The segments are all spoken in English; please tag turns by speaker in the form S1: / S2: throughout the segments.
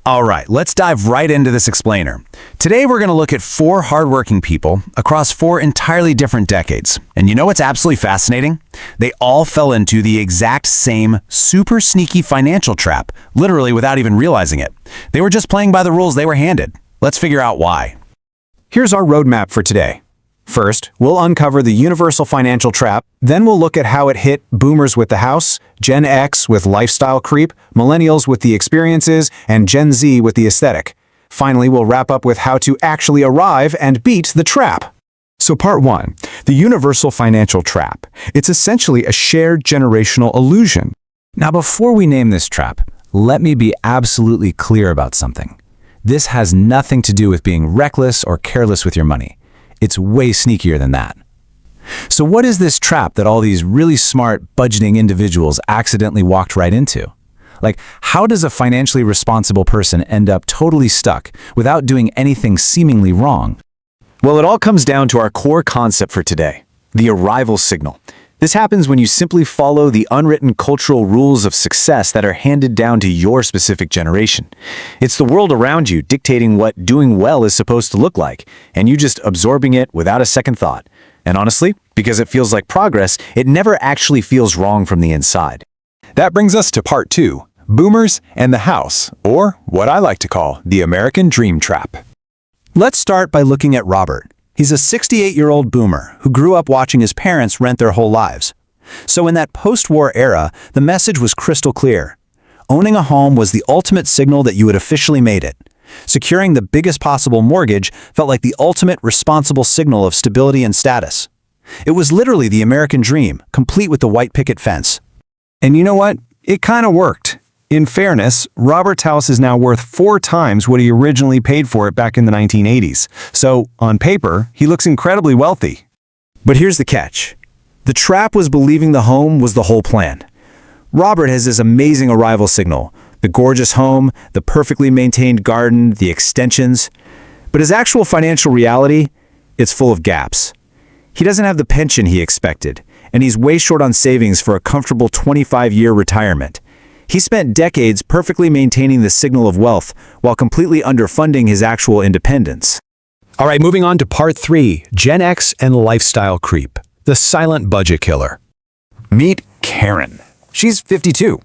S1: All right, let's dive right into this explainer. Today we're going to look at 4 hardworking people across 4 entirely different decades. And you know what's absolutely fascinating? They all fell into the exact same super sneaky financial trap, literally without even realizing it. They were just playing by the rules they were handed. Let's figure out why.
S2: Here's our roadmap for today. First, we'll uncover the universal financial trap, then we'll look at how it hit boomers with the house, Gen X with lifestyle creep, millennials with the experiences, and Gen Z with the aesthetic. Finally, we'll wrap up with how to actually arrive and beat the trap.
S3: So part 1, the universal financial trap. It's essentially a shared generational illusion.
S1: Now before we name this trap, let me be absolutely clear about something. This has nothing to do with being reckless or careless with your money. It's way sneakier than that. So what is this trap that all these really smart budgeting individuals accidentally walked right into? Like, how does a financially responsible person end up totally stuck without doing anything seemingly wrong?
S2: Well, it all comes down to our core concept for today, the arrival signal. This happens when you simply follow the unwritten cultural rules of success that are handed down to your specific generation. It's the world around you dictating what doing well is supposed to look like, and you just absorbing it without a second thought. And honestly, because it feels like progress, it never actually feels wrong from the inside.
S3: That brings us to part 2, boomers and the house, or what I like to call the American dream trap.
S1: Let's start by looking at Robert. He's a 68-year-old boomer who grew up watching his parents rent their whole lives. So in that post-war era, the message was crystal clear. Owning a home was the ultimate signal that you had officially made it. Securing the biggest possible mortgage felt like the ultimate responsible signal of stability and status. It was literally the American dream, complete with the white picket fence.
S3: And you know what? It kind of worked. In fairness, Robert's house is now worth 4 times what he originally paid for it back in the 1980s. So, on paper, he looks incredibly wealthy.
S1: But here's the catch. The trap was believing the home was the whole plan. Robert has this amazing arrival signal, the gorgeous home, the perfectly maintained garden, the extensions. But his actual financial reality, it's full of gaps. He doesn't have the pension he expected, and he's way short on savings for a comfortable 25-year retirement. He spent decades perfectly maintaining the signal of wealth while completely underfunding his actual independence.
S3: All right, moving on to part 3, Gen X and lifestyle creep, the silent budget killer.
S1: Meet Karen. She's 52,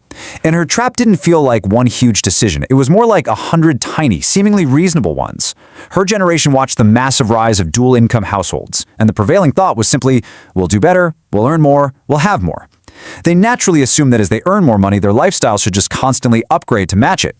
S1: and her trap didn't feel like one huge decision. It was more like 100 tiny, seemingly reasonable ones. Her generation watched the massive rise of dual-income households, and the prevailing thought was simply, we'll do better, we'll earn more, we'll have more. They naturally assume that as they earn more money, their lifestyle should just constantly upgrade to match it.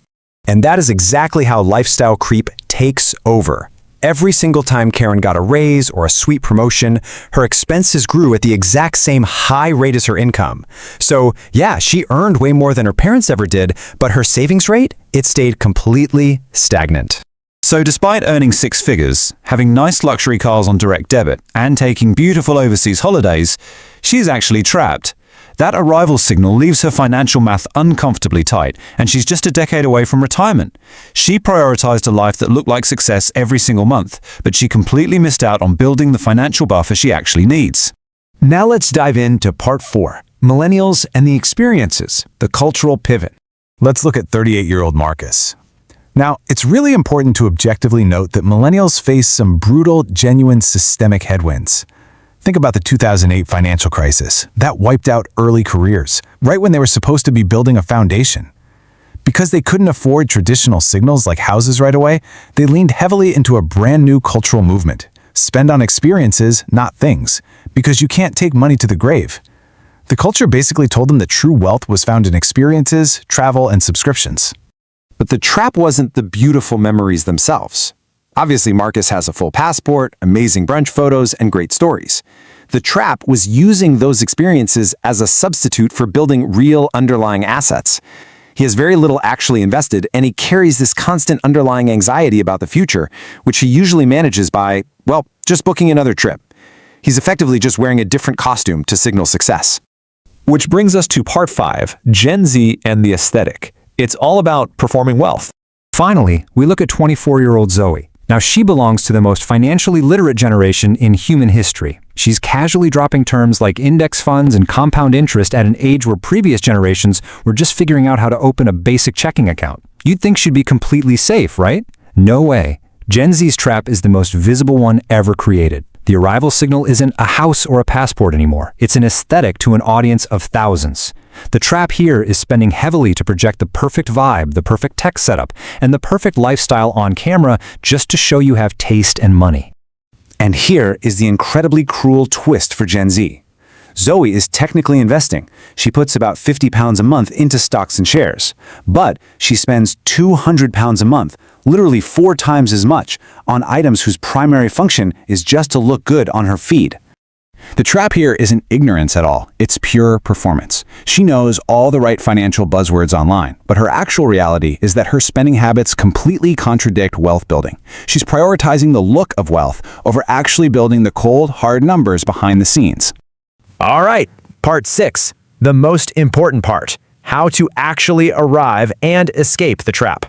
S3: And that is exactly how lifestyle creep takes over. Every single time Karen got a raise or a sweet promotion, her expenses grew at the exact same high rate as her income. So yeah, she earned way more than her parents ever did, but her savings rate, it stayed completely stagnant.
S1: So despite earning 6 figures, having nice luxury cars on direct debit, and taking beautiful overseas holidays, she's actually trapped. That arrival signal leaves her financial math uncomfortably tight, and she's just a decade away from retirement. She prioritized a life that looked like success every single month, but she completely missed out on building the financial buffer she actually needs.
S3: Now let's dive into part 4, millennials and the experiences, the cultural pivot. Let's look at 38-year-old Marcus. Now, it's really important to objectively note that millennials face some brutal, genuine systemic headwinds. Think about the 2008 financial crisis. That wiped out early careers, right when they were supposed to be building a foundation. Because they couldn't afford traditional signals like houses right away, they leaned heavily into a brand new cultural movement. Spend on experiences, not things, because you can't take money to the grave. The culture basically told them that true wealth was found in experiences, travel, and subscriptions.
S2: But the trap wasn't the beautiful memories themselves. Obviously, Marcus has a full passport, amazing brunch photos, and great stories. The trap was using those experiences as a substitute for building real underlying assets. He has very little actually invested, and he carries this constant underlying anxiety about the future, which he usually manages by, well, just booking another trip. He's effectively just wearing a different costume to signal success.
S3: Which brings us to part 5, Gen Z and the aesthetic. It's all about performing wealth.
S4: Finally, we look at 24-year-old Zoe. Now, she belongs to the most financially literate generation in human history. She's casually dropping terms like index funds and compound interest at an age where previous generations were just figuring out how to open a basic checking account. You'd think she'd be completely safe, right? No way. Gen Z's trap is the most visible one ever created. The arrival signal isn't a house or a passport anymore. It's an aesthetic to an audience of thousands. The trap here is spending heavily to project the perfect vibe, the perfect tech setup, and the perfect lifestyle on camera just to show you have taste and money.
S2: And here is the incredibly cruel twist for Gen Z. Zoe is technically investing. She puts about £50 a month into stocks and shares. But she spends £200 a month, literally 4 times as much, on items whose primary function is just to look good on her feed.
S3: The trap here isn't ignorance at all. It's pure performance. She knows all the right financial buzzwords online, but her actual reality is that her spending habits completely contradict wealth building. She's prioritizing the look of wealth over actually building the cold, hard numbers behind the scenes.
S5: All right, part 6, the most important part, how to actually arrive and escape the trap.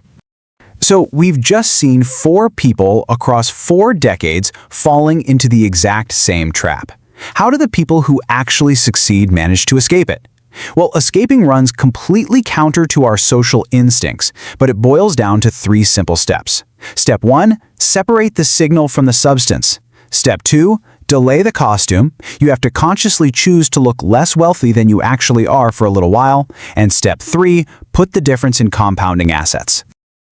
S3: So we've just seen 4 people across 4 decades falling into the exact same trap. How do the people who actually succeed manage to escape it? Well, escaping runs completely counter to our social instincts, but it boils down to 3 simple steps. Step 1, separate the signal from the substance. Step 2, delay the costume. You have to consciously choose to look less wealthy than you actually are for a little while. And step 3, put the difference in compounding assets.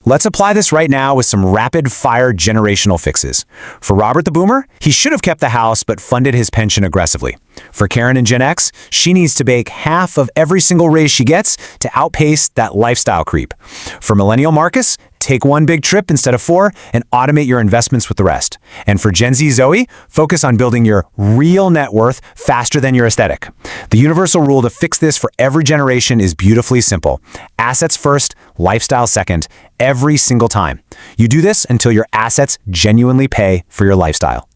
S1: Let's apply this right now with some rapid-fire generational fixes. For Robert the Boomer, he should have kept the house but funded his pension aggressively. For Karen and Gen X, she needs to bake half of every single raise she gets to outpace that lifestyle creep. For Millennial Marcus, take 1 big trip instead of 4 and automate your investments with the rest. And for Gen Z Zoe, focus on building your real net worth faster than your aesthetic. The universal rule to fix this for every generation is beautifully simple. Assets first, lifestyle second, every single time. You do this until your assets genuinely pay for your lifestyle.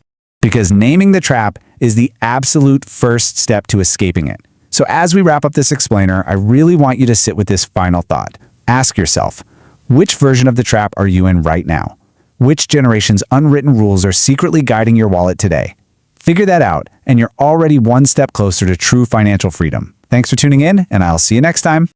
S3: Because naming the trap is the absolute first step to escaping it. So as we wrap up this explainer, I really want you to sit with this final thought. Ask yourself, which version of the trap are you in right now? Which generation's unwritten rules are secretly guiding your wallet today? Figure that out, and you're already 1 step closer to true financial freedom. Thanks for tuning in, and I'll see you next time.